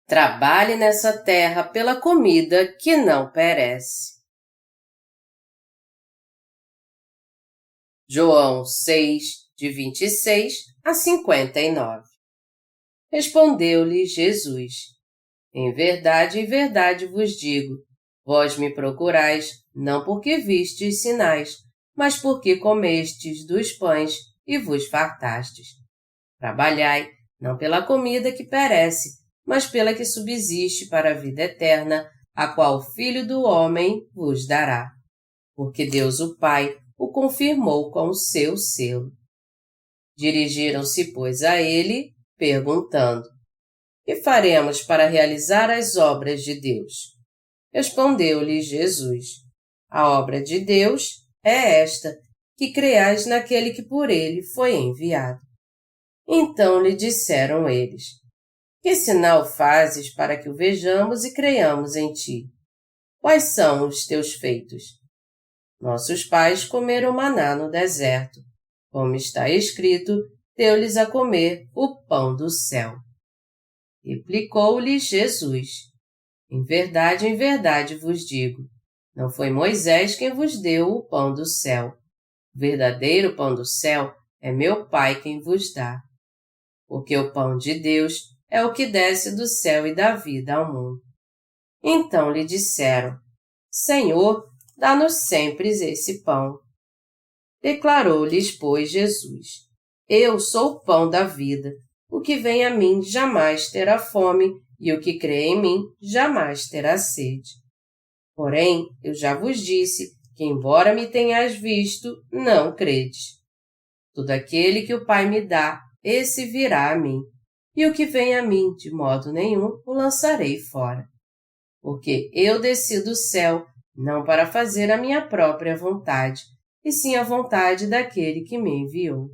Trabalhe nessa terra pela comida que não perece. João 6, de 26 a 59. Respondeu-lhe Jesus: em verdade vos digo, vós me procurais, não porque vistes sinais, mas porque comestes dos pães e vos fartastes. Trabalhai, não pela comida que perece, mas pela que subsiste para a vida eterna, a qual o Filho do Homem vos dará. Porque Deus o Pai o confirmou com o seu selo. Dirigiram-se, pois, a ele, perguntando: que faremos para realizar as obras de Deus? Respondeu-lhe Jesus: a obra de Deus é esta, que creais naquele que por ele foi enviado. Então lhe disseram eles: que sinal fazes para que o vejamos e creiamos em ti? Quais são os teus feitos? Nossos pais comeram maná no deserto. Como está escrito, deu-lhes a comer o pão do céu. Replicou-lhe Jesus: em verdade vos digo, não foi Moisés quem vos deu o pão do céu. O verdadeiro pão do céu é meu Pai quem vos dá. Porque o pão de Deus é o que desce do céu e dá vida ao mundo. Então lhe disseram: Senhor, dá-nos sempre esse pão. Declarou-lhes, pois, Jesus: eu sou o pão da vida. O que vem a mim jamais terá fome, e o que crê em mim jamais terá sede. Porém, eu já vos disse que, embora me tenhais visto, não credes. Todo aquele que o Pai me dá, esse virá a mim, e o que vem a mim, de modo nenhum, o lançarei fora. Porque eu desci do céu, não para fazer a minha própria vontade, e sim a vontade daquele que me enviou.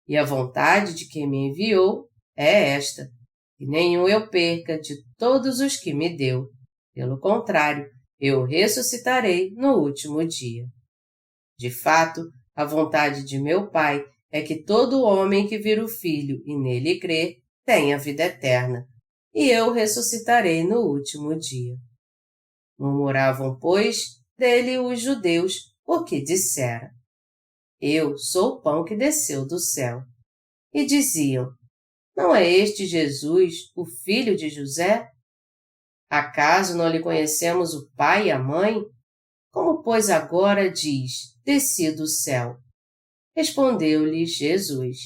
E a vontade de quem me enviou é esta, que nenhum eu perca de todos os que me deu. Pelo contrário, eu ressuscitarei no último dia. De fato, a vontade de meu Pai é que todo homem que vir o Filho e nele crer tenha vida eterna, e eu ressuscitarei no último dia. Murmuravam, pois, dele os judeus, porque dissera: eu sou o pão que desceu do céu. E diziam: não é este Jesus, o filho de José? Acaso não lhe conhecemos o pai e a mãe? Como, pois, agora diz: desci do céu? Respondeu-lhe Jesus: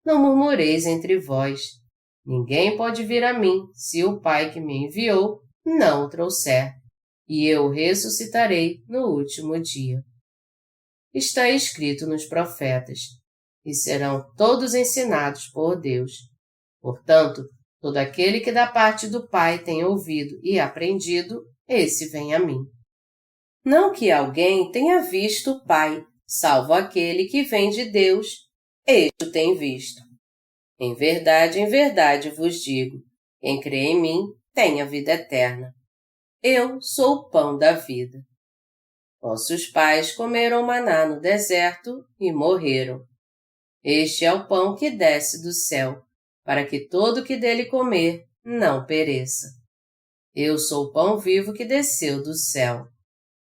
não murmureis entre vós. Ninguém pode vir a mim, se o Pai que me enviou não o trouxer, e eu ressuscitarei no último dia. Está escrito nos profetas: e serão todos ensinados por Deus. Portanto, todo aquele que da parte do Pai tem ouvido e aprendido, esse vem a mim. Não que alguém tenha visto o Pai, salvo aquele que vem de Deus, este o tem visto. Em verdade vos digo, quem crê em mim tem a vida eterna. Eu sou o pão da vida. Vossos pais comeram maná no deserto e morreram. Este é o pão que desce do céu, para que todo que dele comer não pereça. Eu sou o pão vivo que desceu do céu.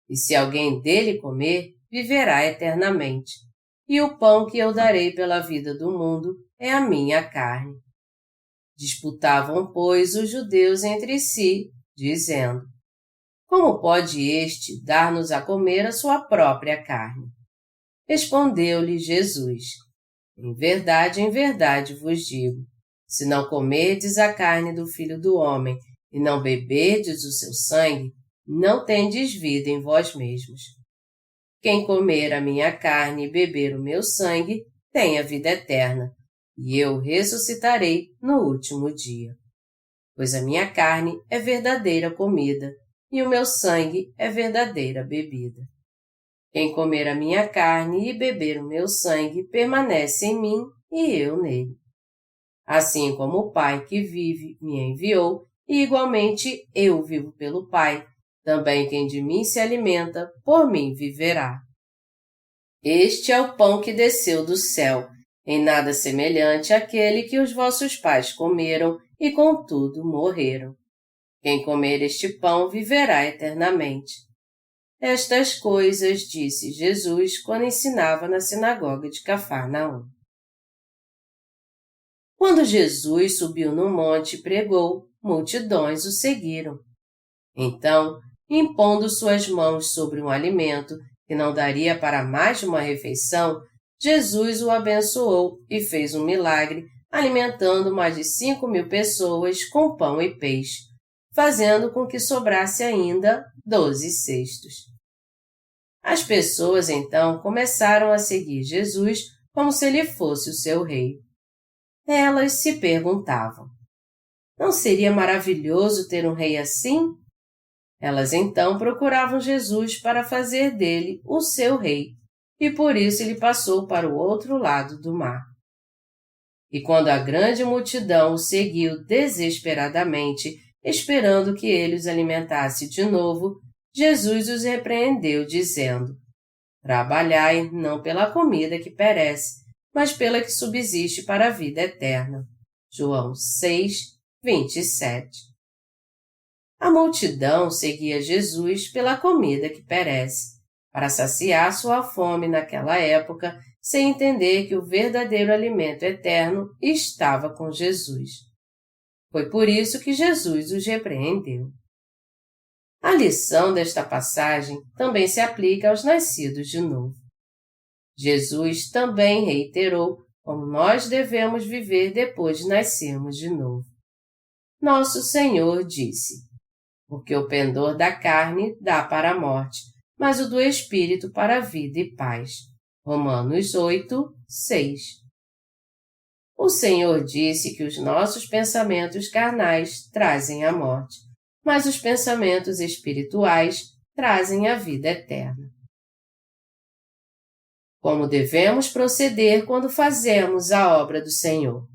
E se alguém dele comer, viverá eternamente. E o pão que eu darei pela vida do mundo é a minha carne. Disputavam, pois, os judeus entre si, dizendo: como pode este dar-nos a comer a sua própria carne? Respondeu-lhe Jesus: em verdade vos digo, se não comerdes a carne do Filho do Homem e não beberdes o seu sangue, não tendes vida em vós mesmos. Quem comer a minha carne e beber o meu sangue, tem a vida eterna, e eu ressuscitarei no último dia. Pois a minha carne é verdadeira comida, e o meu sangue é verdadeira bebida. Quem comer a minha carne e beber o meu sangue permanece em mim e eu nele. Assim como o Pai que vive me enviou, e igualmente eu vivo pelo Pai, também quem de mim se alimenta, por mim viverá. Este é o pão que desceu do céu, em nada semelhante àquele que os vossos pais comeram e contudo morreram. Quem comer este pão viverá eternamente. Estas coisas disse Jesus quando ensinava na sinagoga de Cafarnaum. Quando Jesus subiu no monte e pregou, multidões o seguiram. Então, impondo suas mãos sobre um alimento que não daria para mais de uma refeição, Jesus o abençoou e fez um milagre, alimentando mais de 5.000 pessoas com pão e peixe, fazendo com que sobrasse ainda 12 cestos. As pessoas então começaram a seguir Jesus como se ele fosse o seu rei. Elas se perguntavam: não seria maravilhoso ter um rei assim? Elas então procuravam Jesus para fazer dele o seu rei, e por isso ele passou para o outro lado do mar. E quando a grande multidão o seguiu desesperadamente, esperando que ele os alimentasse de novo, Jesus os repreendeu, dizendo: trabalhai não pela comida que perece, mas pela que subsiste para a vida eterna. João 6, 27. A multidão seguia Jesus pela comida que perece, para saciar sua fome naquela época, sem entender que o verdadeiro alimento eterno estava com Jesus. Foi por isso que Jesus os repreendeu. A lição desta passagem também se aplica aos nascidos de novo. Jesus também reiterou como nós devemos viver depois de nascermos de novo. Nosso Senhor disse: porque o pendor da carne dá para a morte, mas o do Espírito para a vida e paz. Romanos 8, 6. O Senhor disse que os nossos pensamentos carnais trazem a morte, mas os pensamentos espirituais trazem a vida eterna. Como devemos proceder quando fazemos a obra do Senhor?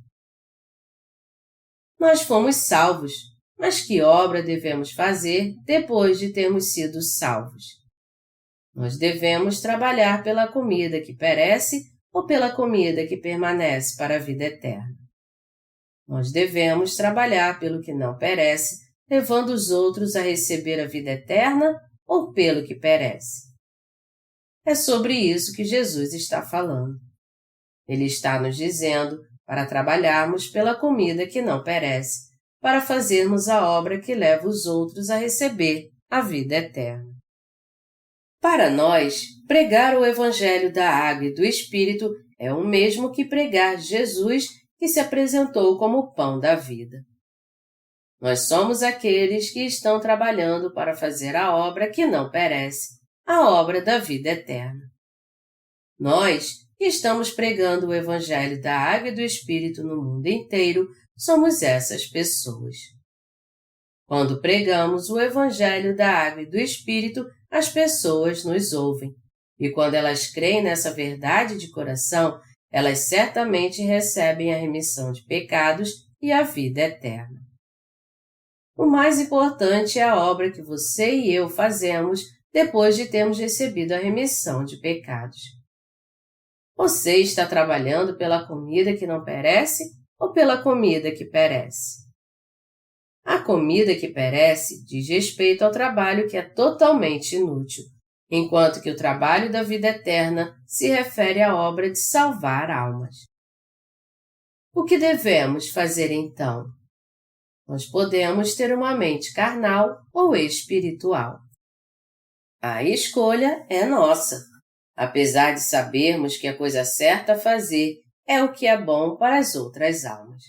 Nós fomos salvos, mas que obra devemos fazer depois de termos sido salvos? Nós devemos trabalhar pela comida que perece ou pela comida que permanece para a vida eterna. Nós devemos trabalhar pelo que não perece, levando os outros a receber a vida eterna ou pelo que perece. É sobre isso que Jesus está falando. Ele está nos dizendo para trabalharmos pela comida que não perece, para fazermos a obra que leva os outros a receber a vida eterna. Para nós, pregar o Evangelho da Água e do Espírito é o mesmo que pregar Jesus, que se apresentou como o pão da vida. Nós somos aqueles que estão trabalhando para fazer a obra que não perece, a obra da vida eterna. Nós, que estamos pregando o Evangelho da Água e do Espírito no mundo inteiro, somos essas pessoas. Quando pregamos o Evangelho da Água e do Espírito, as pessoas nos ouvem. E quando elas creem nessa verdade de coração, elas certamente recebem a remissão de pecados e a vida eterna. O mais importante é a obra que você e eu fazemos depois de termos recebido a remissão de pecados. Você está trabalhando pela comida que não perece ou pela comida que perece? A comida que perece diz respeito ao trabalho que é totalmente inútil, enquanto que o trabalho da vida eterna se refere à obra de salvar almas. O que devemos fazer então? Nós podemos ter uma mente carnal ou espiritual. A escolha é nossa, apesar de sabermos que a coisa certa a fazer é o que é bom para as outras almas.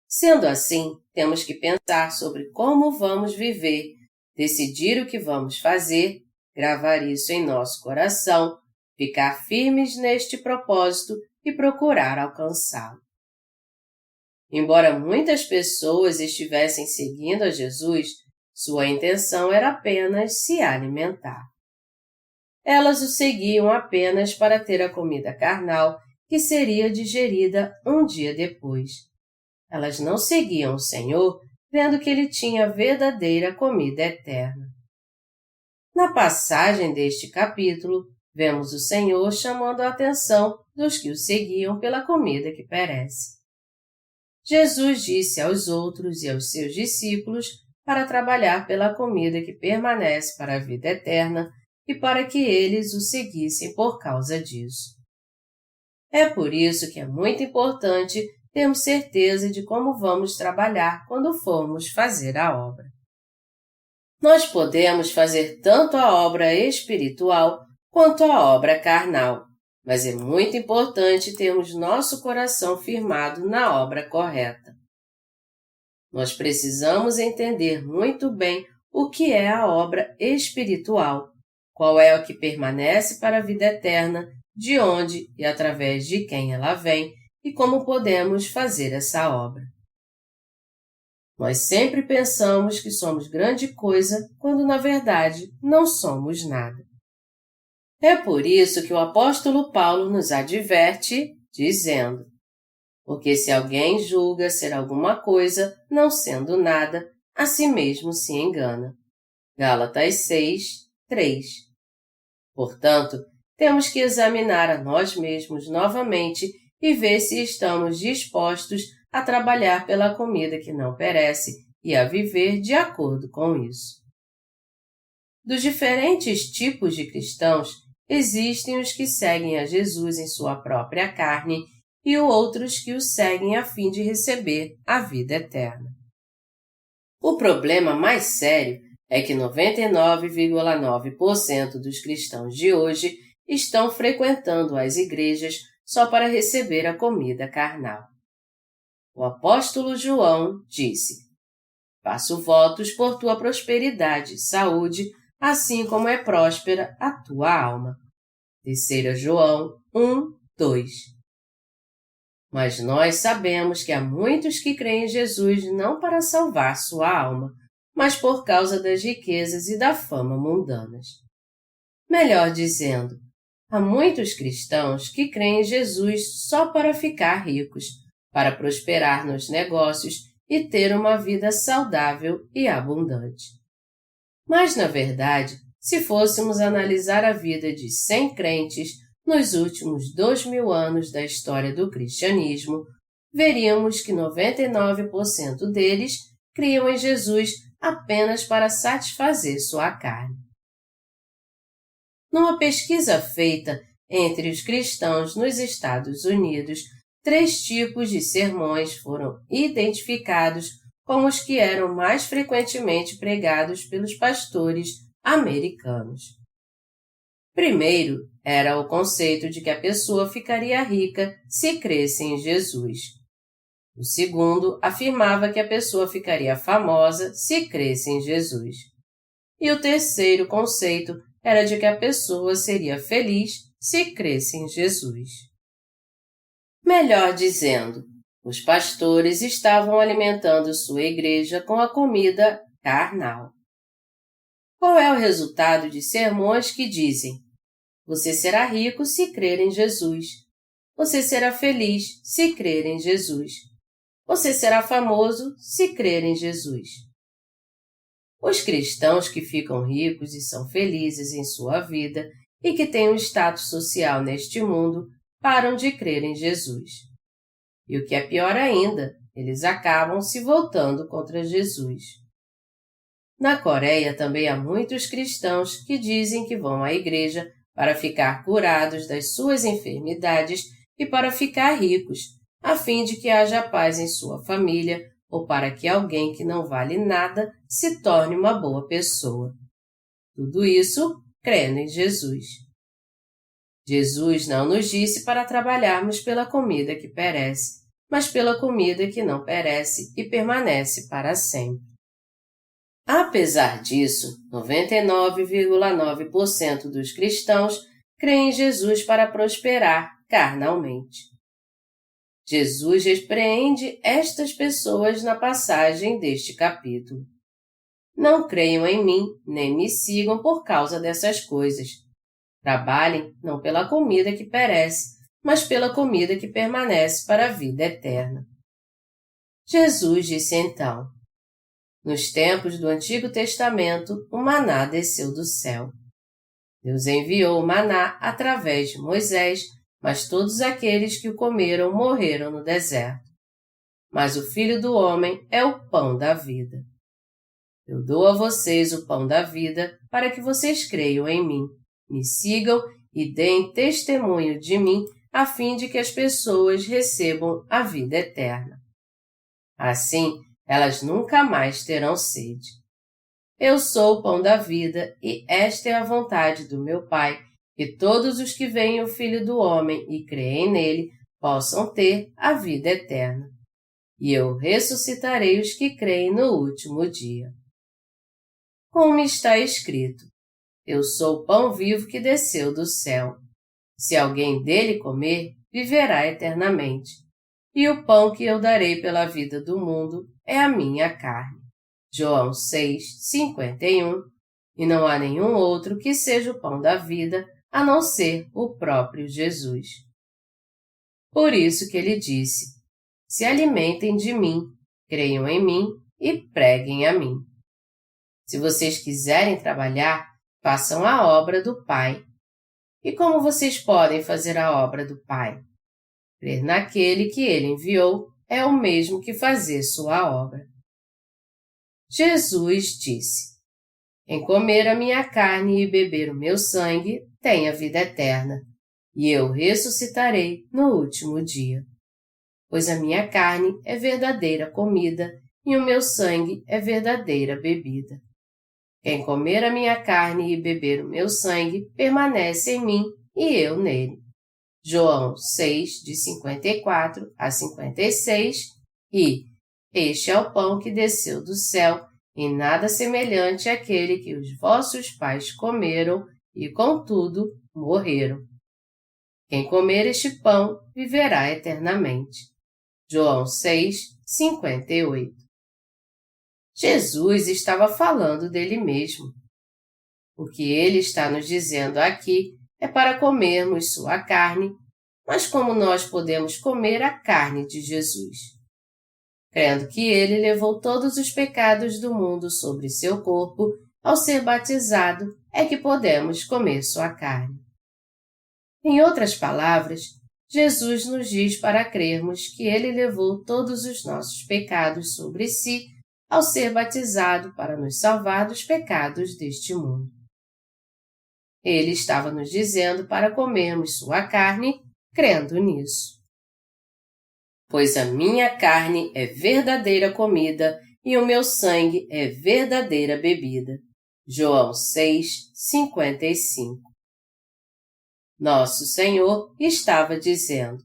Sendo assim, temos que pensar sobre como vamos viver, decidir o que vamos fazer, gravar isso em nosso coração, ficar firmes neste propósito e procurar alcançá-lo. Embora muitas pessoas estivessem seguindo a Jesus, sua intenção era apenas se alimentar. Elas o seguiam apenas para ter a comida carnal que seria digerida um dia depois. Elas não seguiam o Senhor, crendo que ele tinha a verdadeira comida eterna. Na passagem deste capítulo, vemos o Senhor chamando a atenção dos que o seguiam pela comida que perece. Jesus disse aos outros e aos seus discípulos para trabalhar pela comida que permanece para a vida eterna e para que eles o seguissem por causa disso. É por isso que é muito importante termos certeza de como vamos trabalhar quando formos fazer a obra. Nós podemos fazer tanto a obra espiritual quanto a obra carnal, mas é muito importante termos nosso coração firmado na obra correta. Nós precisamos entender muito bem o que é a obra espiritual, qual é o que permanece para a vida eterna, de onde e através de quem ela vem e como podemos fazer essa obra. Nós sempre pensamos que somos grande coisa quando na verdade não somos nada. É por isso que o apóstolo Paulo nos adverte, dizendo: porque se alguém julga ser alguma coisa, não sendo nada, a si mesmo se engana. Gálatas 6, 3. Portanto, temos que examinar a nós mesmos novamente e ver se estamos dispostos a trabalhar pela comida que não perece e a viver de acordo com isso. Dos diferentes tipos de cristãos, existem os que seguem a Jesus em sua própria carne e outros que o seguem a fim de receber a vida eterna. O problema mais sério é que 99,9% dos cristãos de hoje estão frequentando as igrejas só para receber a comida carnal. O apóstolo João disse: faço votos por tua prosperidade e saúde, assim como é próspera a tua alma. 3 João 1, 2. Mas nós sabemos que há muitos que creem em Jesus não para salvar sua alma, mas por causa das riquezas e da fama mundanas. Melhor dizendo, há muitos cristãos que creem em Jesus só para ficar ricos, para prosperar nos negócios e ter uma vida saudável e abundante. Mas, na verdade, se fôssemos analisar a vida de 100 crentes nos últimos 2000 anos da história do cristianismo, veríamos que 99% deles criam em Jesus apenas para satisfazer sua carne. Numa pesquisa feita entre os cristãos nos Estados Unidos, 3 tipos de sermões foram identificados como os que eram mais frequentemente pregados pelos pastores americanos. Primeiro, era o conceito de que a pessoa ficaria rica se cresce em Jesus. O segundo afirmava que a pessoa ficaria famosa se cresce em Jesus. E o terceiro conceito era de que a pessoa seria feliz se cresce em Jesus. Melhor dizendo, os pastores estavam alimentando sua igreja com a comida carnal. Qual é o resultado de sermões que dizem: você será rico se crer em Jesus. Você será feliz se crer em Jesus. Você será famoso se crer em Jesus. Os cristãos que ficam ricos e são felizes em sua vida e que têm um status social neste mundo param de crer em Jesus. E o que é pior ainda, eles acabam se voltando contra Jesus. Na Coreia também há muitos cristãos que dizem que vão à igreja para ficar curados das suas enfermidades e para ficar ricos, a fim de que haja paz em sua família ou para que alguém que não vale nada se torne uma boa pessoa. Tudo isso crendo em Jesus. Jesus não nos disse para trabalharmos pela comida que perece, mas pela comida que não perece e permanece para sempre. Apesar disso, 99,9% dos cristãos creem em Jesus para prosperar carnalmente. Jesus repreende estas pessoas na passagem deste capítulo. Não creiam em mim, nem me sigam por causa dessas coisas. Trabalhem não pela comida que perece, mas pela comida que permanece para a vida eterna. Jesus disse então: nos tempos do Antigo Testamento, o maná desceu do céu. Deus enviou o maná através de Moisés, mas todos aqueles que o comeram morreram no deserto. Mas o Filho do Homem é o pão da vida. Eu dou a vocês o pão da vida para que vocês creiam em mim, me sigam e deem testemunho de mim a fim de que as pessoas recebam a vida eterna. Assim, elas nunca mais terão sede. Eu sou o pão da vida e esta é a vontade do meu Pai, que todos os que veem o Filho do Homem e creem nele possam ter a vida eterna. E eu ressuscitarei os que creem no último dia. Como está escrito, eu sou o pão vivo que desceu do céu. Se alguém dele comer, viverá eternamente. E o pão que eu darei pela vida do mundo é a minha carne. João 6:51. E não há nenhum outro que seja o pão da vida, a não ser o próprio Jesus. Por isso que ele disse, se alimentem de mim, creiam em mim e preguem a mim. Se vocês quiserem trabalhar, façam a obra do Pai. E como vocês podem fazer a obra do Pai? Crer naquele que ele enviou é o mesmo que fazer sua obra. Jesus disse, quem comer a minha carne e beber o meu sangue tem a vida eterna, e eu ressuscitarei no último dia. Pois a minha carne é verdadeira comida e o meu sangue é verdadeira bebida. Quem comer a minha carne e beber o meu sangue permanece em mim e eu nele. João 6:54-56 e este é o pão que desceu do céu e nada semelhante àquele que os vossos pais comeram e, contudo, morreram. Quem comer este pão viverá eternamente. João 6:58. Jesus estava falando dele mesmo. O que ele está nos dizendo aqui é para comermos sua carne, mas como nós podemos comer a carne de Jesus? Crendo que ele levou todos os pecados do mundo sobre seu corpo, ao ser batizado, é que podemos comer sua carne. Em outras palavras, Jesus nos diz para crermos que ele levou todos os nossos pecados sobre si ao ser batizado para nos salvar dos pecados deste mundo. Ele estava nos dizendo para comermos sua carne, crendo nisso. Pois a minha carne é verdadeira comida e o meu sangue é verdadeira bebida. João 6:55. Nosso Senhor estava dizendo,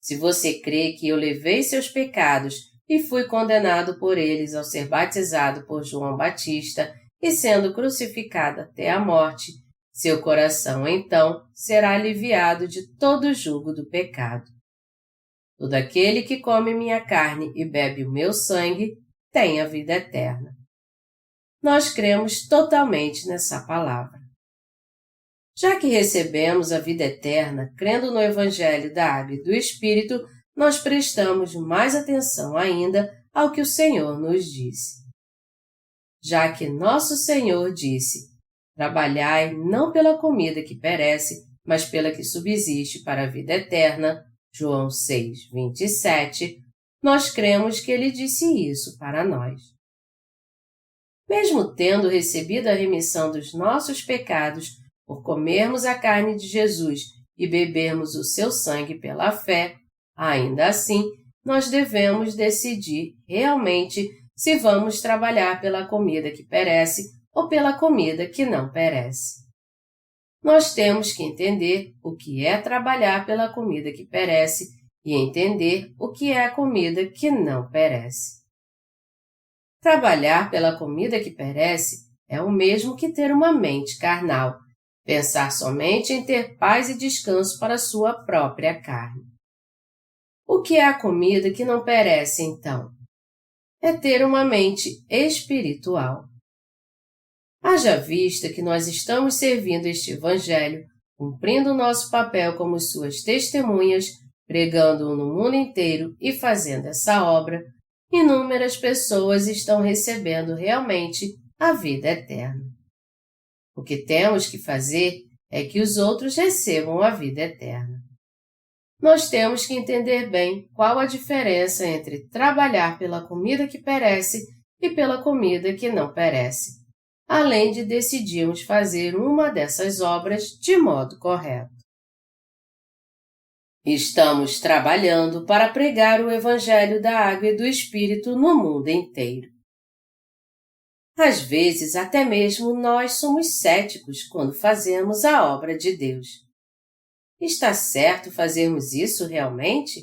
se você crê que eu levei seus pecados e fui condenado por eles ao ser batizado por João Batista e sendo crucificado até a morte, seu coração então será aliviado de todo o jugo do pecado. Todo aquele que come minha carne e bebe o meu sangue tem a vida eterna. Nós cremos totalmente nessa palavra. Já que recebemos a vida eterna crendo no Evangelho da Água e do Espírito, nós prestamos mais atenção ainda ao que o Senhor nos disse. Já que nosso Senhor disse, trabalhai não pela comida que perece, mas pela que subsiste para a vida eterna, João 6:27, nós cremos que ele disse isso para nós. Mesmo tendo recebido a remissão dos nossos pecados por comermos a carne de Jesus e bebermos o seu sangue pela fé, ainda assim, nós devemos decidir realmente se vamos trabalhar pela comida que perece ou pela comida que não perece. Nós temos que entender o que é trabalhar pela comida que perece e entender o que é a comida que não perece. Trabalhar pela comida que perece é o mesmo que ter uma mente carnal, pensar somente em ter paz e descanso para sua própria carne. O que é a comida que não perece, então? É ter uma mente espiritual. Haja vista que nós estamos servindo este Evangelho, cumprindo o nosso papel como suas testemunhas, pregando-o no mundo inteiro e fazendo essa obra, inúmeras pessoas estão recebendo realmente a vida eterna. O que temos que fazer é que os outros recebam a vida eterna. Nós temos que entender bem qual a diferença entre trabalhar pela comida que perece e pela comida que não perece, além de decidirmos fazer uma dessas obras de modo correto. Estamos trabalhando para pregar o Evangelho da Água e do Espírito no mundo inteiro. Às vezes, até mesmo nós somos céticos quando fazemos a obra de Deus. Está certo fazermos isso realmente?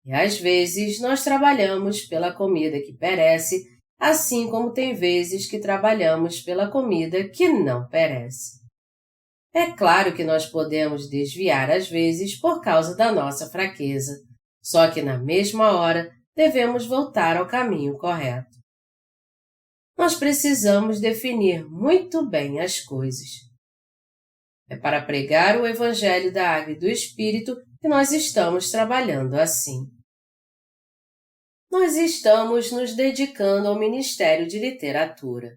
E às vezes nós trabalhamos pela comida que perece, assim como tem vezes que trabalhamos pela comida que não perece. É claro que nós podemos desviar às vezes por causa da nossa fraqueza, só que na mesma hora devemos voltar ao caminho correto. Nós precisamos definir muito bem as coisas. É para pregar o Evangelho da Água e do Espírito que nós estamos trabalhando assim. Nós estamos nos dedicando ao Ministério de Literatura.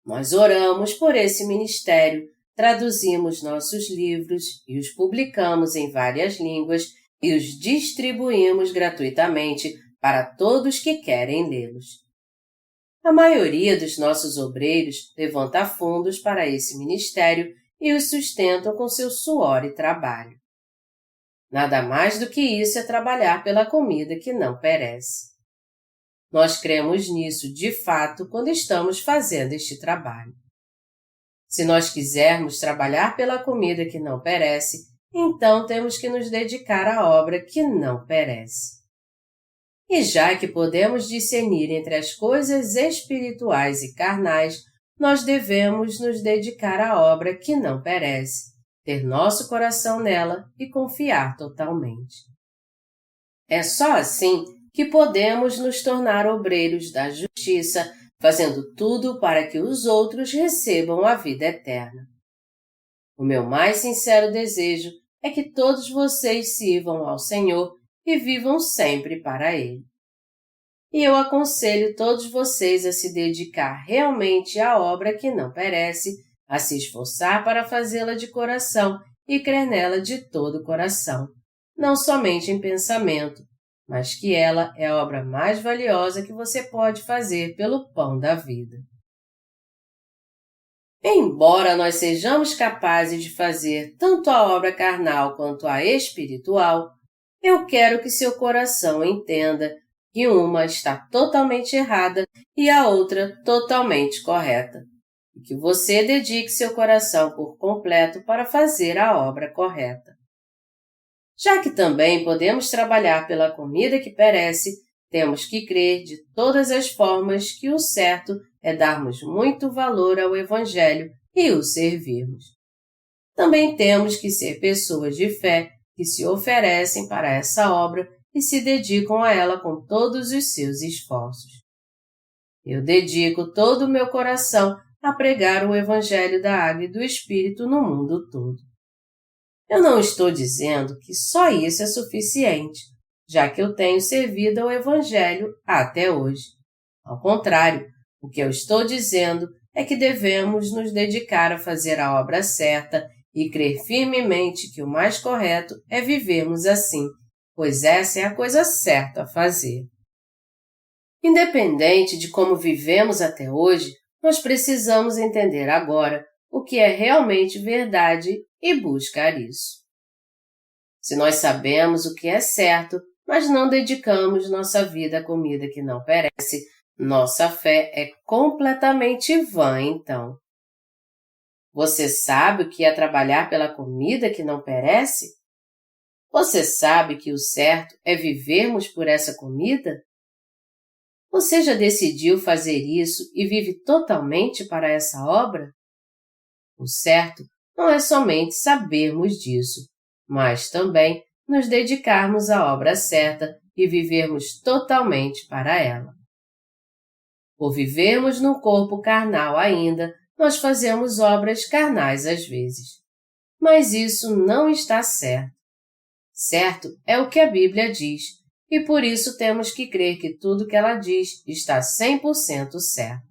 Nós oramos por esse ministério, traduzimos nossos livros e os publicamos em várias línguas e os distribuímos gratuitamente para todos que querem lê-los. A maioria dos nossos obreiros levanta fundos para esse ministério e os sustentam com seu suor e trabalho. Nada mais do que isso é trabalhar pela comida que não perece. Nós cremos nisso de fato quando estamos fazendo este trabalho. Se nós quisermos trabalhar pela comida que não perece, então temos que nos dedicar à obra que não perece. E já que podemos discernir entre as coisas espirituais e carnais, nós devemos nos dedicar à obra que não perece, ter nosso coração nela e confiar totalmente. É só assim que podemos nos tornar obreiros da justiça, fazendo tudo para que os outros recebam a vida eterna. O meu mais sincero desejo é que todos vocês sirvam ao Senhor e vivam sempre para Ele. E eu aconselho todos vocês a se dedicar realmente à obra que não perece, a se esforçar para fazê-la de coração e crer nela de todo o coração, não somente em pensamento, mas que ela é a obra mais valiosa que você pode fazer pelo pão da vida. Embora nós sejamos capazes de fazer tanto a obra carnal quanto a espiritual, eu quero que seu coração entenda que uma está totalmente errada e a outra totalmente correta, e que você dedique seu coração por completo para fazer a obra correta. Já que também podemos trabalhar pela comida que perece, temos que crer de todas as formas que o certo é darmos muito valor ao Evangelho e o servirmos. Também temos que ser pessoas de fé que se oferecem para essa obra e se dedicam a ela com todos os seus esforços. Eu dedico todo o meu coração a pregar o Evangelho da Água e do Espírito no mundo todo. Eu não estou dizendo que só isso é suficiente, já que eu tenho servido ao Evangelho até hoje. Ao contrário, o que eu estou dizendo é que devemos nos dedicar a fazer a obra certa e crer firmemente que o mais correto é vivermos assim, pois essa é a coisa certa a fazer. Independente de como vivemos até hoje, nós precisamos entender agora o que é realmente verdade e buscar isso. Se nós sabemos o que é certo, mas não dedicamos nossa vida à comida que não perece, nossa fé é completamente vã, então. Você sabe o que é trabalhar pela comida que não perece? Você sabe que o certo é vivermos por essa comida? Você já decidiu fazer isso e vive totalmente para essa obra? O certo não é somente sabermos disso, mas também nos dedicarmos à obra certa e vivermos totalmente para ela. Por vivermos num corpo carnal ainda, nós fazemos obras carnais às vezes. Mas isso não está certo. Certo é o que a Bíblia diz, e por isso temos que crer que tudo que ela diz está 100% certo.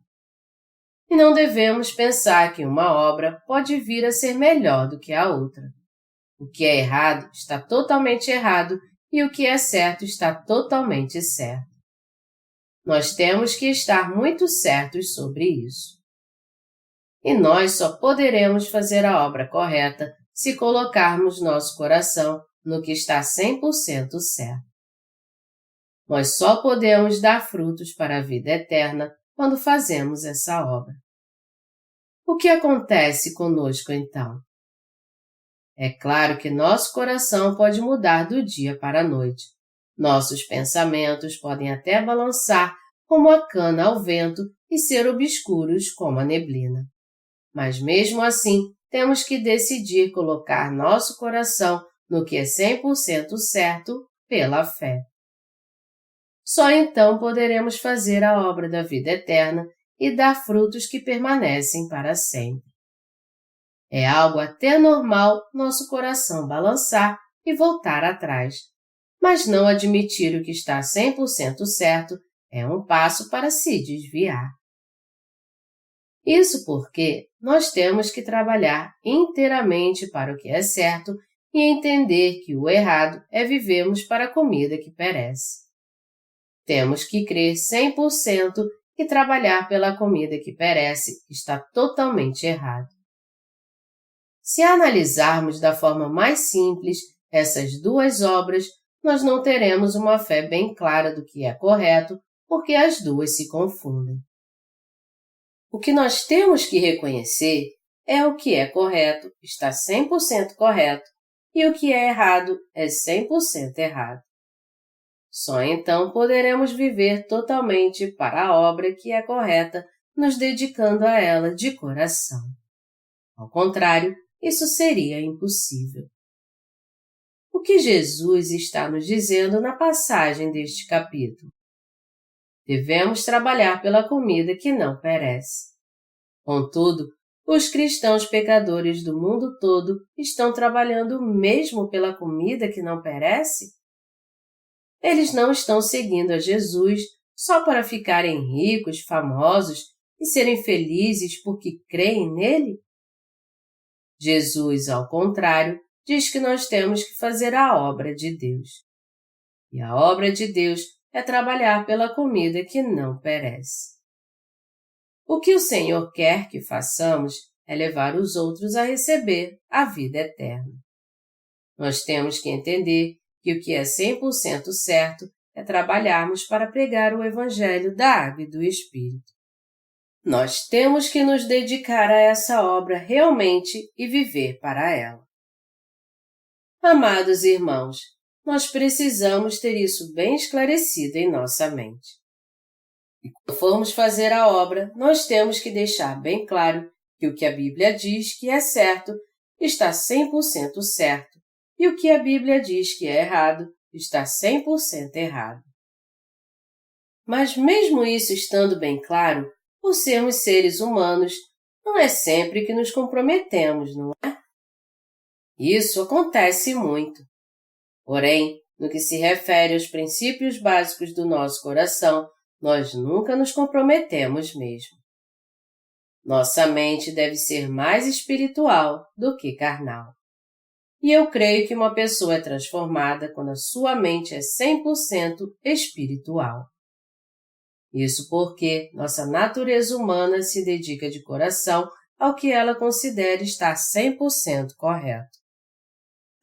E não devemos pensar que uma obra pode vir a ser melhor do que a outra. O que é errado está totalmente errado e o que é certo está totalmente certo. Nós temos que estar muito certos sobre isso. E nós só poderemos fazer a obra correta se colocarmos nosso coração no que está 100% certo. Nós só podemos dar frutos para a vida eterna quando fazemos essa obra. O que acontece conosco então? É claro que nosso coração pode mudar do dia para a noite. Nossos pensamentos podem até balançar como a cana ao vento e ser obscuros como a neblina. Mas mesmo assim, temos que decidir colocar nosso coração no que é 100% certo pela fé. Só então poderemos fazer a obra da vida eterna e dar frutos que permanecem para sempre. É algo até normal nosso coração balançar e voltar atrás, mas não admitir o que está 100% certo é um passo para se desviar. Isso porque nós temos que trabalhar inteiramente para o que é certo e entender que o errado é vivermos para a comida que perece. Temos que crer 100% que trabalhar pela comida que perece está totalmente errado. Se analisarmos da forma mais simples essas duas obras, nós não teremos uma fé bem clara do que é correto, porque as duas se confundem. O que nós temos que reconhecer é o que é correto, está 100% correto, e o que é errado é 100% errado. Só então poderemos viver totalmente para a obra que é correta, nos dedicando a ela de coração. Ao contrário, isso seria impossível. O que Jesus está nos dizendo na passagem deste capítulo? Devemos trabalhar pela comida que não perece. Contudo, os cristãos pecadores do mundo todo estão trabalhando mesmo pela comida que não perece? Eles não estão seguindo a Jesus só para ficarem ricos, famosos e serem felizes porque creem nele? Jesus, ao contrário, diz que nós temos que fazer a obra de Deus. E a obra de Deus é trabalhar pela comida que não perece. O que o Senhor quer que façamos é levar os outros a receber a vida eterna. Nós temos que entender que o que é 100% certo é trabalharmos para pregar o Evangelho da Água e do Espírito. Nós temos que nos dedicar a essa obra realmente e viver para ela. Amados irmãos, nós precisamos ter isso bem esclarecido em nossa mente. E quando formos fazer a obra, nós temos que deixar bem claro que o que a Bíblia diz que é certo está 100% certo e o que a Bíblia diz que é errado está 100% errado. Mas mesmo isso estando bem claro, por sermos seres humanos, não é sempre que nos comprometemos, não é? Isso acontece muito. Porém, no que se refere aos princípios básicos do nosso coração, nós nunca nos comprometemos mesmo. Nossa mente deve ser mais espiritual do que carnal. E eu creio que uma pessoa é transformada quando a sua mente é 100% espiritual. Isso porque nossa natureza humana se dedica de coração ao que ela considera estar 100% correto.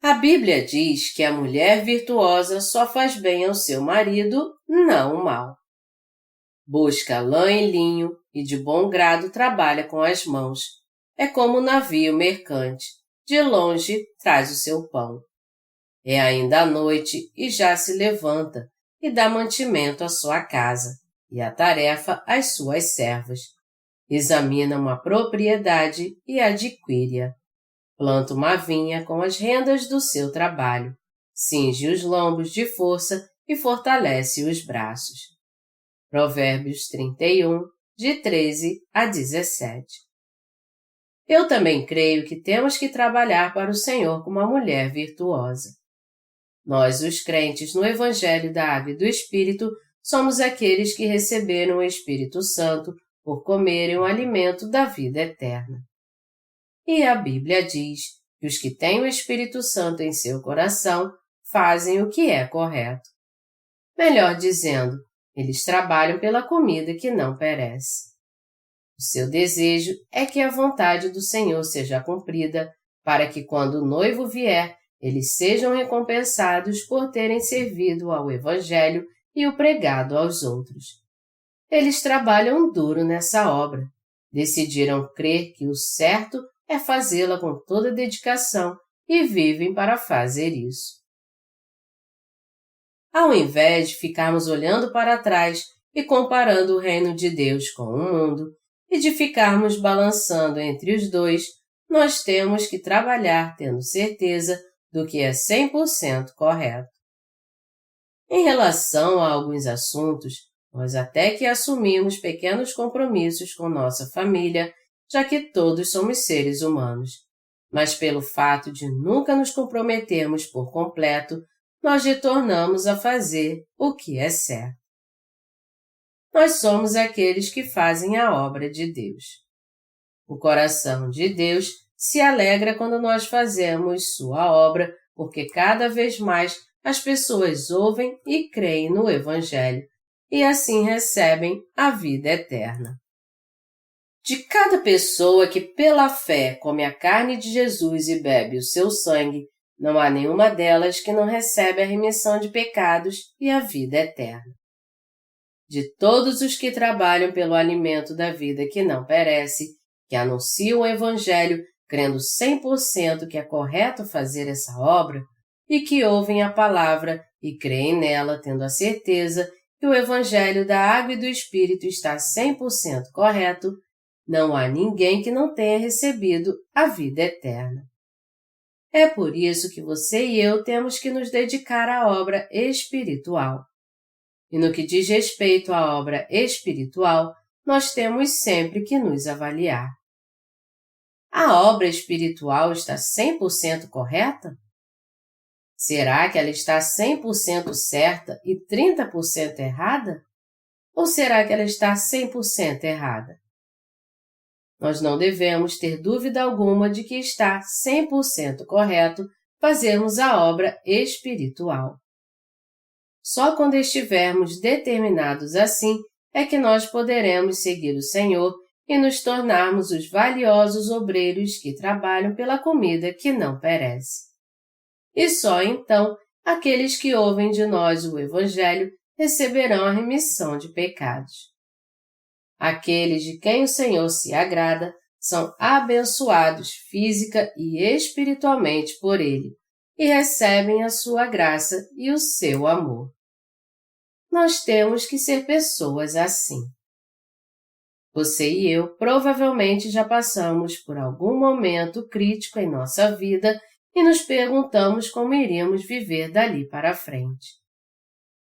A Bíblia diz que a mulher virtuosa só faz bem ao seu marido, não o mal. Busca lã e linho e de bom grado trabalha com as mãos. É como um navio mercante, de longe traz o seu pão. É ainda a noite e já se levanta e dá mantimento à sua casa e a tarefa às suas servas. Examina uma propriedade e adquire-a. Planta uma vinha com as rendas do seu trabalho, cinge os lombos de força e fortalece os braços. Provérbios 31, de 13 a 17. Eu também creio que temos que trabalhar para o Senhor como uma mulher virtuosa. Nós, os crentes no Evangelho da Água e do Espírito, somos aqueles que receberam o Espírito Santo por comerem o alimento da vida eterna. E a Bíblia diz que os que têm o Espírito Santo em seu coração fazem o que é correto. Melhor dizendo, Eles trabalham pela comida que não perece. O seu desejo é que a vontade do Senhor seja cumprida, para que quando o noivo vier, eles sejam recompensados por terem servido ao Evangelho e o pregado aos outros. Eles trabalham duro nessa obra. Decidiram crer que o certo é fazê-la com toda dedicação e vivem para fazer isso. Ao invés de ficarmos olhando para trás e comparando o reino de Deus com o mundo, e de ficarmos balançando entre os dois, nós temos que trabalhar tendo certeza do que é 100% correto. Em relação a alguns assuntos, nós até que assumimos pequenos compromissos com nossa família, já que todos somos seres humanos. Mas pelo fato de nunca nos comprometermos por completo, nós retornamos a fazer o que é certo. Nós somos aqueles que fazem a obra de Deus. O coração de Deus se alegra quando nós fazemos sua obra, porque cada vez mais as pessoas ouvem e creem no Evangelho, e assim recebem a vida eterna. De cada pessoa que pela fé come a carne de Jesus e bebe o seu sangue, não há nenhuma delas que não recebe a remissão de pecados e a vida eterna. De todos os que trabalham pelo alimento da vida que não perece, que anunciam o Evangelho crendo 100% que é correto fazer essa obra, e que ouvem a palavra e creem nela tendo a certeza que o Evangelho da Água e do Espírito está 100% correto, não há ninguém que não tenha recebido a vida eterna. É por isso que você e eu temos que nos dedicar à obra espiritual. E no que diz respeito à obra espiritual, nós temos sempre que nos avaliar. A obra espiritual está 100% correta? Será que ela está 100% certa e 30% errada? Ou será que ela está 100% errada? Nós não devemos ter dúvida alguma de que está 100% correto fazermos a obra espiritual. Só quando estivermos determinados assim é que nós poderemos seguir o Senhor e nos tornarmos os valiosos obreiros que trabalham pela comida que não perece. E só então aqueles que ouvem de nós o Evangelho receberão a remissão de pecados. Aqueles de quem o Senhor se agrada são abençoados física e espiritualmente por Ele e recebem a sua graça e o seu amor. Nós temos que ser pessoas assim. Você e eu provavelmente já passamos por algum momento crítico em nossa vida e nos perguntamos como iríamos viver dali para frente.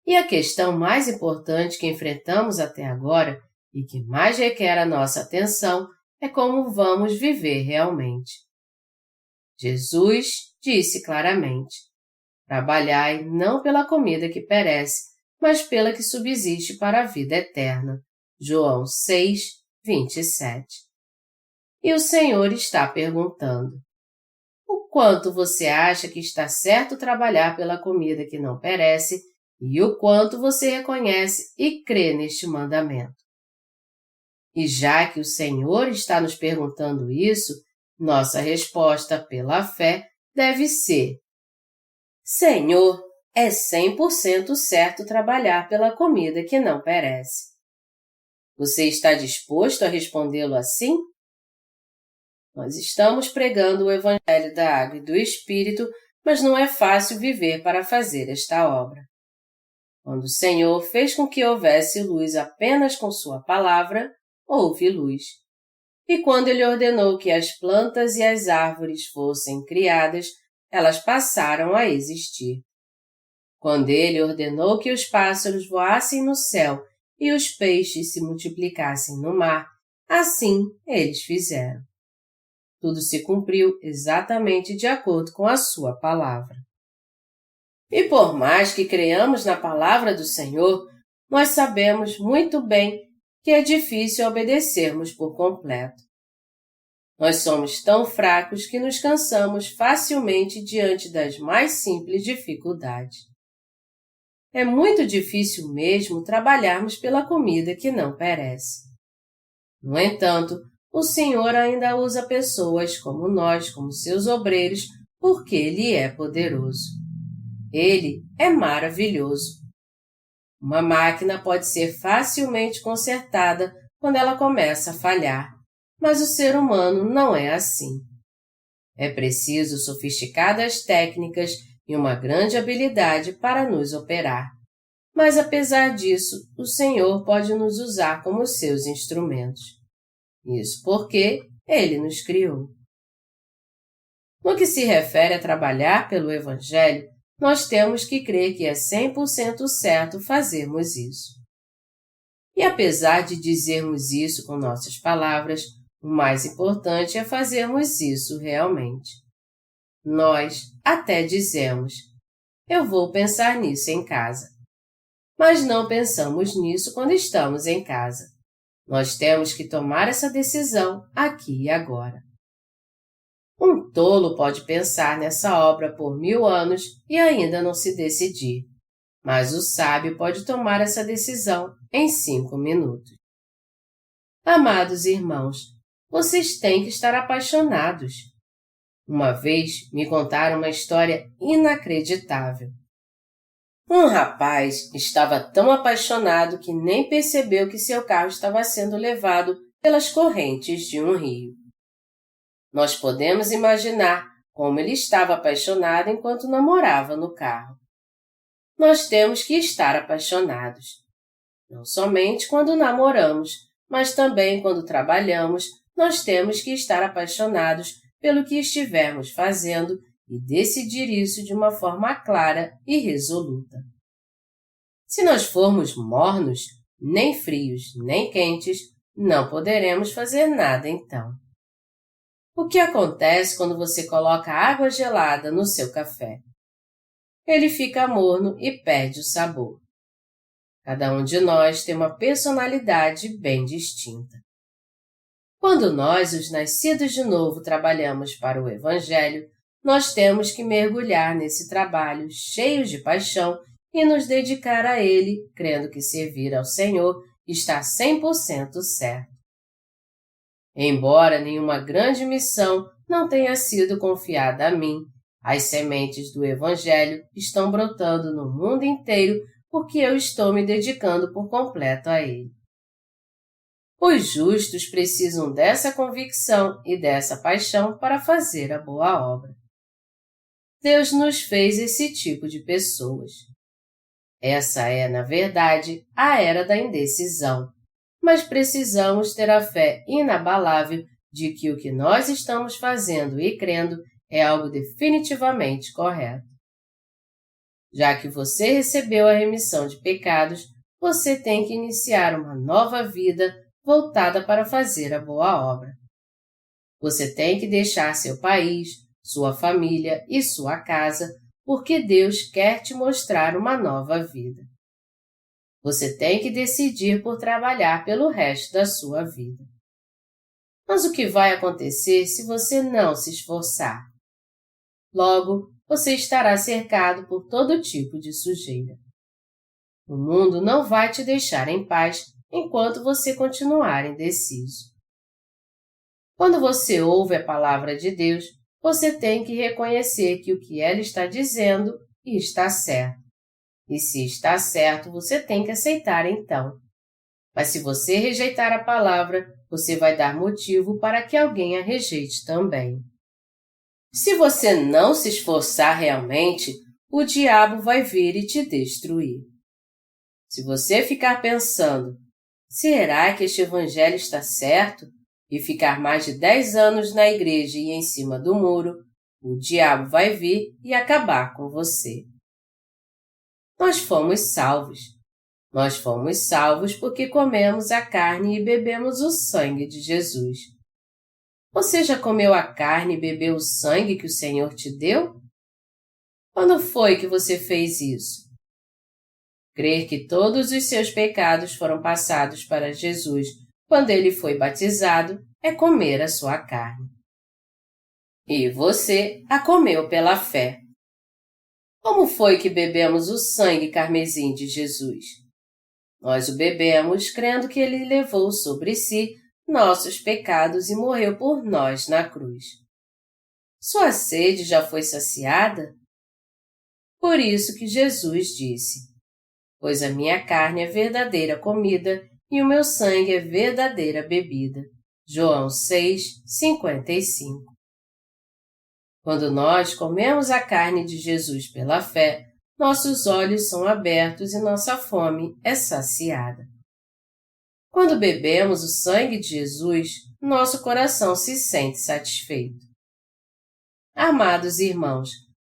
E a questão mais importante que enfrentamos até agora e que mais requer a nossa atenção é como vamos viver realmente. Jesus disse claramente: trabalhai não pela comida que perece, mas pela que subsiste para a vida eterna. João 6, 27. E o Senhor está perguntando: o quanto você acha que está certo trabalhar pela comida que não perece e o quanto você reconhece e crê neste mandamento? E já que o Senhor está nos perguntando isso, nossa resposta pela fé deve ser: Senhor, é 100% certo trabalhar pela comida que não perece. Você está disposto a respondê-lo assim? Nós estamos pregando o Evangelho da Água e do Espírito, mas não é fácil viver para fazer esta obra. Quando o Senhor fez com que houvesse luz apenas com sua palavra, houve luz. E quando Ele ordenou que as plantas e as árvores fossem criadas, elas passaram a existir. Quando Ele ordenou que os pássaros voassem no céu e os peixes se multiplicassem no mar, assim eles fizeram. Tudo se cumpriu exatamente de acordo com a sua palavra. E por mais que creiamos na palavra do Senhor, nós sabemos muito bem que é difícil obedecermos por completo. Nós somos tão fracos que nos cansamos facilmente diante das mais simples dificuldades. é muito difícil mesmo trabalharmos pela comida que não perece. No entanto, o Senhor ainda usa pessoas como nós, como seus obreiros, porque Ele é poderoso. Ele é maravilhoso. Uma máquina pode ser facilmente consertada quando ela começa a falhar, mas o ser humano não é assim. É preciso sofisticadas técnicas e uma grande habilidade para nos operar. Mas apesar disso, o Senhor pode nos usar como seus instrumentos. Isso porque Ele nos criou. No que se refere a trabalhar pelo Evangelho, nós temos que crer que é 100% certo fazermos isso. E apesar de dizermos isso com nossas palavras, o mais importante é fazermos isso realmente. Nós até dizemos, eu vou pensar nisso em casa. Mas não pensamos nisso quando estamos em casa. Nós temos que tomar essa decisão aqui e agora. Um tolo pode pensar nessa obra por 1000 anos e ainda não se decidir, mas o sábio pode tomar essa decisão em 5 minutos. Amados irmãos, vocês têm que estar apaixonados. Uma vez me contaram uma história inacreditável. Um rapaz estava tão apaixonado que nem percebeu que seu carro estava sendo levado pelas correntes de um rio. Nós podemos imaginar como ele estava apaixonado enquanto namorava no carro. Nós temos que estar apaixonados. Não somente quando namoramos, mas também quando trabalhamos, nós temos que estar apaixonados pelo que estivermos fazendo e decidir isso de uma forma clara e resoluta. Se nós formos mornos, nem frios, nem quentes, não poderemos fazer nada então. O que acontece quando você coloca água gelada no seu café? Ele fica morno e perde o sabor. Cada um de nós tem uma personalidade bem distinta. Quando nós, os nascidos de novo, trabalhamos para o Evangelho, nós temos que mergulhar nesse trabalho cheios de paixão e nos dedicar a ele, crendo que servir ao Senhor está 100% certo. Embora nenhuma grande missão não tenha sido confiada a mim, as sementes do Evangelho estão brotando no mundo inteiro porque eu estou me dedicando por completo a ele. Os justos precisam dessa convicção e dessa paixão para fazer a boa obra. Deus nos fez esse tipo de pessoas. Essa é, na verdade, a era da indecisão, mas precisamos ter a fé inabalável de que o que nós estamos fazendo e crendo é algo definitivamente correto. Já que você recebeu a remissão de pecados, você tem que iniciar uma nova vida voltada para fazer a boa obra. Você tem que deixar seu país, sua família e sua casa, porque Deus quer te mostrar uma nova vida. Você tem que decidir por trabalhar pelo resto da sua vida. Mas o que vai acontecer se você não se esforçar? Logo, você estará cercado por todo tipo de sujeira. O mundo não vai te deixar em paz enquanto você continuar indeciso. Quando você ouve a palavra de Deus, você tem que reconhecer que o que ela está dizendo está certo. E se está certo, você tem que aceitar então. Mas se você rejeitar a palavra, você vai dar motivo para que alguém a rejeite também. Se você não se esforçar realmente, o diabo vai vir e te destruir. Se você ficar pensando, será que este evangelho está certo? E ficar mais de 10 anos na igreja e em cima do muro, o diabo vai vir e acabar com você. Nós fomos salvos. Nós fomos salvos porque comemos a carne e bebemos o sangue de Jesus. Você já comeu a carne e bebeu o sangue que o Senhor te deu? Quando foi que você fez isso? Crer que todos os seus pecados foram passados para Jesus quando ele foi batizado é comer a sua carne. E você a comeu pela fé. Como foi que bebemos o sangue carmesim de Jesus? Nós o bebemos crendo que ele levou sobre si nossos pecados e morreu por nós na cruz. Sua sede já foi saciada? Por isso que Jesus disse: pois a minha carne é verdadeira comida e o meu sangue é verdadeira bebida. João 6:55. Quando nós comemos a carne de Jesus pela fé, nossos olhos são abertos e nossa fome é saciada. Quando bebemos o sangue de Jesus, nosso coração se sente satisfeito. Amados irmãos,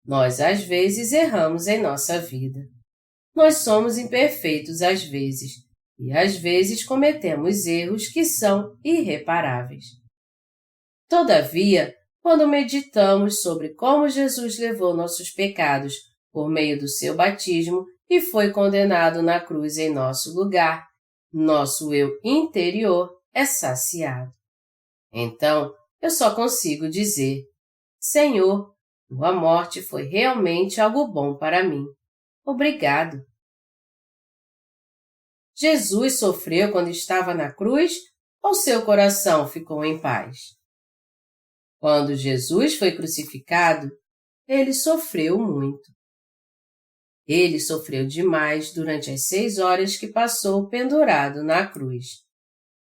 nós às vezes erramos em nossa vida. Nós somos imperfeitos às vezes, e às vezes cometemos erros que são irreparáveis. Todavia, quando meditamos sobre como Jesus levou nossos pecados por meio do seu batismo e foi condenado na cruz em nosso lugar, nosso eu interior é saciado. Então, eu só consigo dizer: Senhor, tua morte foi realmente algo bom para mim. Obrigado. Jesus sofreu quando estava na cruz ou seu coração ficou em paz? Quando Jesus foi crucificado, ele sofreu muito. Ele sofreu demais durante as 6 horas que passou pendurado na cruz.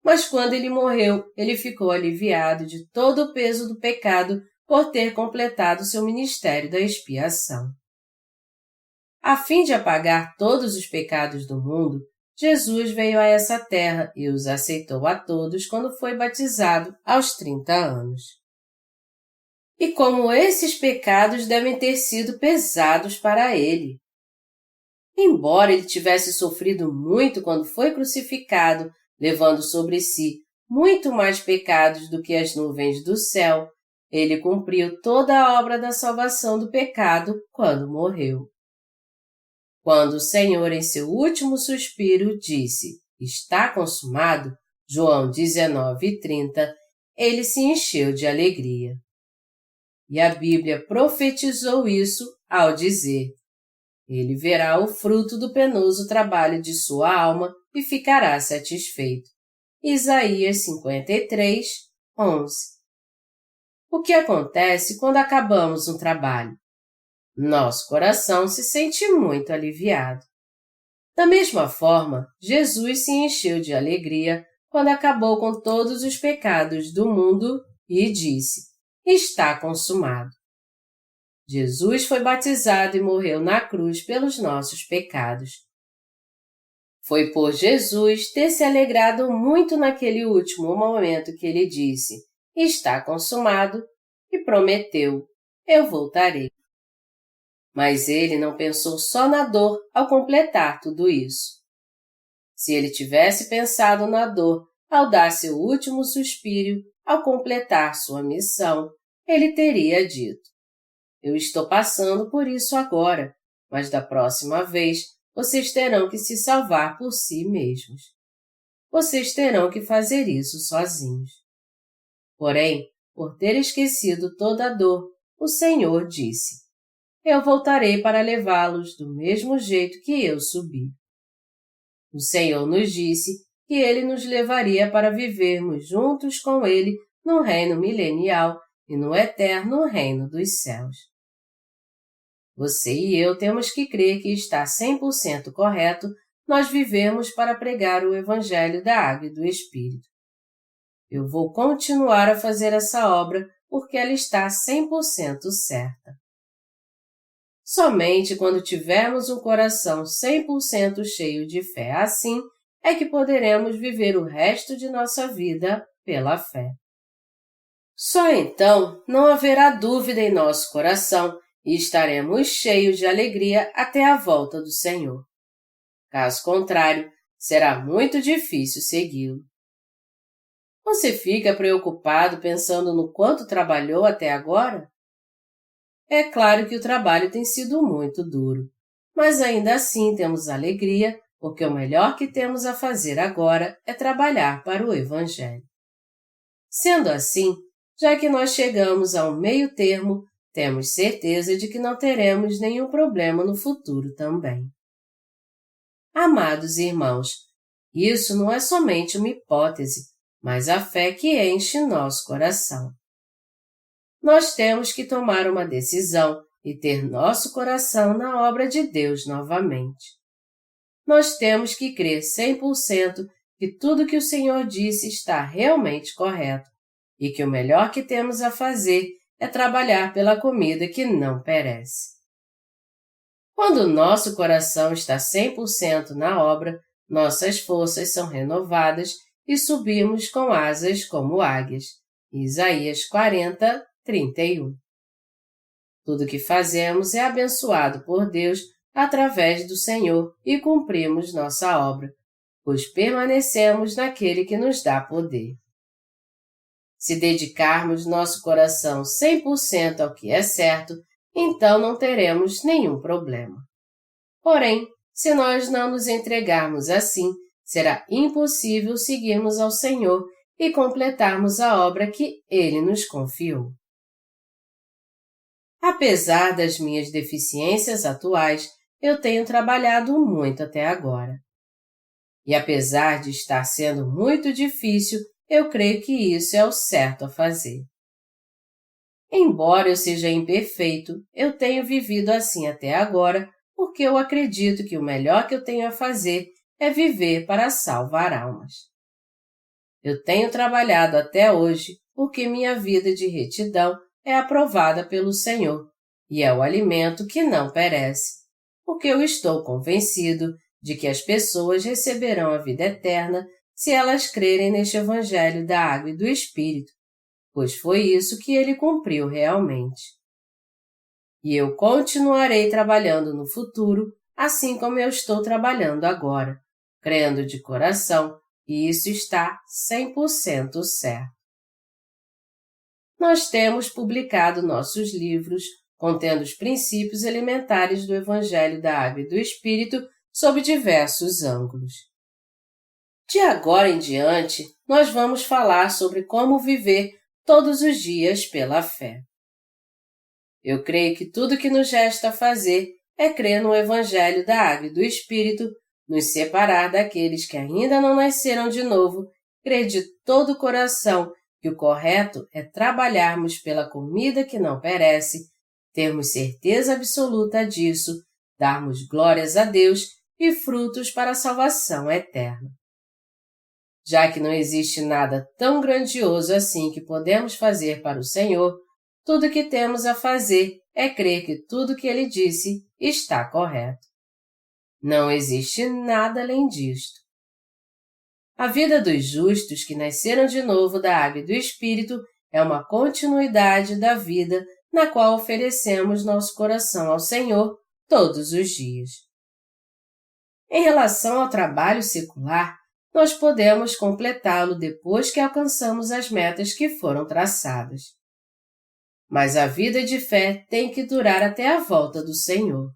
Mas quando ele morreu, ele ficou aliviado de todo o peso do pecado por ter completado seu ministério da expiação. A fim de apagar todos os pecados do mundo, Jesus veio a essa terra e os aceitou a todos quando foi batizado aos 30 anos. E como esses pecados devem ter sido pesados para ele. Embora ele tivesse sofrido muito quando foi crucificado, levando sobre si muito mais pecados do que as nuvens do céu, ele cumpriu toda a obra da salvação do pecado quando morreu. Quando o Senhor, em seu último suspiro, disse: "Está consumado", João 19:30, ele se encheu de alegria. E a Bíblia profetizou isso ao dizer: ele verá o fruto do penoso trabalho de sua alma e ficará satisfeito. Isaías 53:11. O que acontece quando acabamos um trabalho? Nosso coração se sente muito aliviado. Da mesma forma, Jesus se encheu de alegria quando acabou com todos os pecados do mundo e disse: "Está consumado". Jesus foi batizado e morreu na cruz pelos nossos pecados. Foi por Jesus ter se alegrado muito naquele último momento que ele disse: "Está consumado", e prometeu: "Eu voltarei". Mas ele não pensou só na dor ao completar tudo isso. Se ele tivesse pensado na dor ao dar seu último suspiro, ao completar sua missão, ele teria dito: "Eu estou passando por isso agora, mas da próxima vez vocês terão que se salvar por si mesmos. Vocês terão que fazer isso sozinhos". Porém, por ter esquecido toda a dor, o Senhor disse: "Eu voltarei para levá-los do mesmo jeito que eu subi". O Senhor nos disse que Ele nos levaria para vivermos juntos com Ele no reino milenial e no eterno reino dos céus. Você e eu temos que crer que está 100% correto nós vivemos para pregar o Evangelho da Água e do Espírito. Eu vou continuar a fazer essa obra porque ela está 100% certa. Somente quando tivermos um coração 100% cheio de fé assim, é que poderemos viver o resto de nossa vida pela fé. Só então não haverá dúvida em nosso coração e estaremos cheios de alegria até a volta do Senhor. Caso contrário, será muito difícil segui-lo. Você fica preocupado pensando no quanto trabalhou até agora? É claro que o trabalho tem sido muito duro, mas ainda assim temos alegria, porque o melhor que temos a fazer agora é trabalhar para o Evangelho. Sendo assim, já que nós chegamos a um meio termo, temos certeza de que não teremos nenhum problema no futuro também. Amados irmãos, isso não é somente uma hipótese, mas a fé que enche nosso coração. Nós temos que tomar uma decisão e ter nosso coração na obra de Deus novamente. Nós temos que crer 100% que tudo que o Senhor disse está realmente correto e que o melhor que temos a fazer é trabalhar pela comida que não perece. Quando o nosso coração está 100% na obra, nossas forças são renovadas e subimos com asas como águias. Isaías 40, 31. Tudo que fazemos é abençoado por Deus através do Senhor e cumprimos nossa obra, pois permanecemos naquele que nos dá poder. Se dedicarmos nosso coração 100% ao que é certo, então não teremos nenhum problema. Porém, se nós não nos entregarmos assim, será impossível seguirmos ao Senhor e completarmos a obra que Ele nos confiou. Apesar das minhas deficiências atuais, eu tenho trabalhado muito até agora. E apesar de estar sendo muito difícil, eu creio que isso é o certo a fazer. Embora eu seja imperfeito, eu tenho vivido assim até agora, porque eu acredito que o melhor que eu tenho a fazer é viver para salvar almas. Eu tenho trabalhado até hoje porque minha vida de retidão é aprovada pelo Senhor e é o alimento que não perece, porque eu estou convencido de que as pessoas receberão a vida eterna se elas crerem neste Evangelho da Água e do Espírito, pois foi isso que ele cumpriu realmente. E eu continuarei trabalhando no futuro, assim como eu estou trabalhando agora, crendo de coração, e isso está 100% certo. Nós temos publicado nossos livros contendo os princípios elementares do Evangelho da Água e do Espírito sob diversos ângulos. De agora em diante, nós vamos falar sobre como viver todos os dias pela fé. Eu creio que tudo que nos resta fazer é crer no Evangelho da Água e do Espírito, nos separar daqueles que ainda não nasceram de novo, crer de todo o coração que o correto é trabalharmos pela comida que não perece, termos certeza absoluta disso, darmos glórias a Deus e frutos para a salvação eterna. Já que não existe nada tão grandioso assim que podemos fazer para o Senhor, tudo que temos a fazer é crer que tudo que Ele disse está correto. Não existe nada além disto. A vida dos justos que nasceram de novo da água e do Espírito é uma continuidade da vida na qual oferecemos nosso coração ao Senhor todos os dias. Em relação ao trabalho secular, nós podemos completá-lo depois que alcançamos as metas que foram traçadas. Mas a vida de fé tem que durar até a volta do Senhor.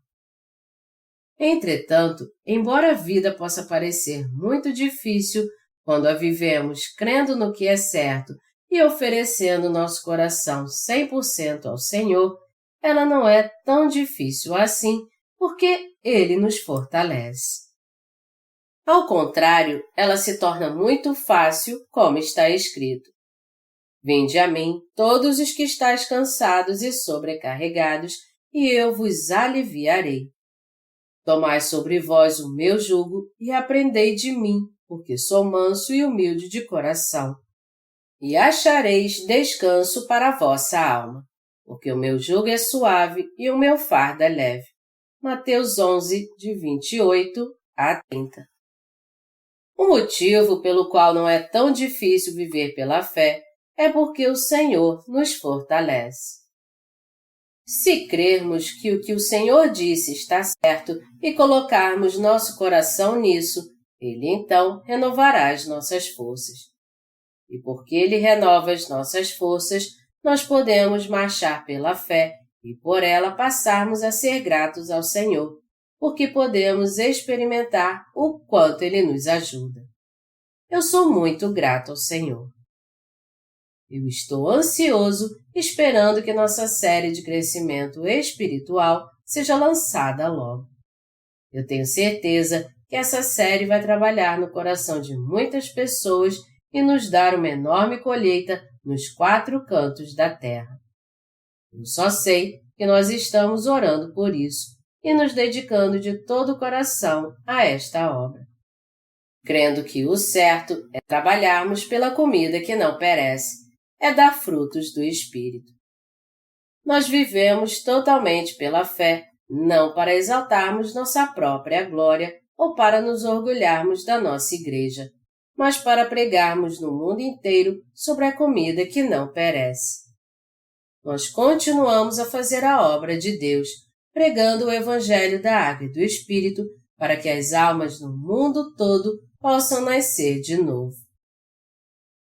Entretanto, embora a vida possa parecer muito difícil quando a vivemos crendo no que é certo e oferecendo nosso coração 100% ao Senhor, ela não é tão difícil assim, porque Ele nos fortalece. Ao contrário, ela se torna muito fácil, como está escrito. Vinde a mim, todos os que estáis cansados e sobrecarregados, e eu vos aliviarei. Tomai sobre vós o meu jugo e aprendei de mim, porque sou manso e humilde de coração. E achareis descanso para a vossa alma, porque o meu jugo é suave e o meu fardo é leve. Mateus 11, de 28 a 30. O motivo pelo qual não é tão difícil viver pela fé é porque o Senhor nos fortalece. Se crermos que o Senhor disse está certo e colocarmos nosso coração nisso, Ele então renovará as nossas forças. E porque Ele renova as nossas forças, nós podemos marchar pela fé e por ela passarmos a ser gratos ao Senhor, porque podemos experimentar o quanto Ele nos ajuda. Eu sou muito grato ao Senhor. Eu estou ansioso esperando que nossa série de crescimento espiritual seja lançada logo. Eu tenho certeza que essa série vai trabalhar no coração de muitas pessoas e nos dar uma enorme colheita nos 4 cantos da terra. Eu só sei que nós estamos orando por isso e nos dedicando de todo o coração a esta obra, crendo que o certo é trabalharmos pela comida que não perece, é dar frutos do Espírito. Nós vivemos totalmente pela fé, não para exaltarmos nossa própria glória ou para nos orgulharmos da nossa igreja, mas para pregarmos no mundo inteiro sobre a comida que não perece. Nós continuamos a fazer a obra de Deus, pregando o Evangelho da Água e do Espírito para que as almas no mundo todo possam nascer de novo.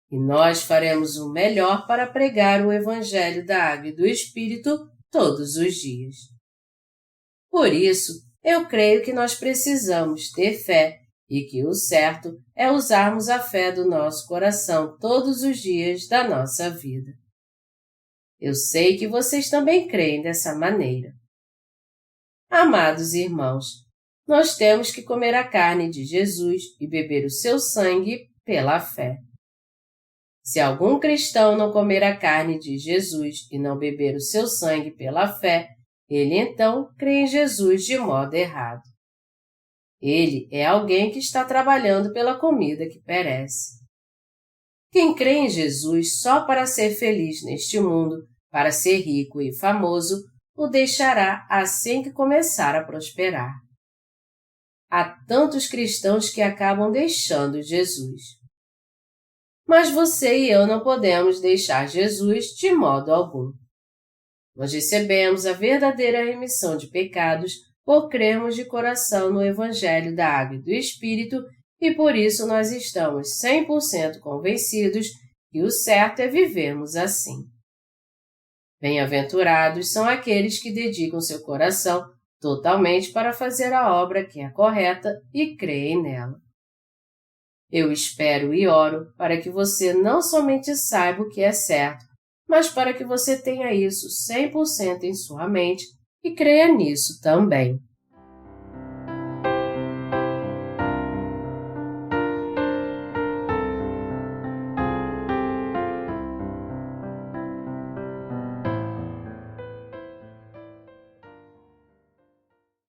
E nós faremos o melhor para pregar o Evangelho da Água e do Espírito todos os dias. Por isso, eu creio que nós precisamos ter fé e que o certo é usarmos a fé do nosso coração todos os dias da nossa vida. Eu sei que vocês também creem dessa maneira. Amados irmãos, nós temos que comer a carne de Jesus e beber o seu sangue pela fé. Se algum cristão não comer a carne de Jesus e não beber o seu sangue pela fé, ele então crê em Jesus de modo errado. Ele é alguém que está trabalhando pela comida que perece. Quem crê em Jesus só para ser feliz neste mundo, para ser rico e famoso, o deixará assim que começar a prosperar. Há tantos cristãos que acabam deixando Jesus. Mas você e eu não podemos deixar Jesus de modo algum. Nós recebemos a verdadeira remissão de pecados por crermos de coração no Evangelho da Água e do Espírito e por isso nós estamos 100% convencidos que o certo é vivermos assim. Bem-aventurados são aqueles que dedicam seu coração totalmente para fazer a obra que é correta e creem nela. Eu espero e oro para que você não somente saiba o que é certo, mas para que você tenha isso 100% em sua mente e creia nisso também.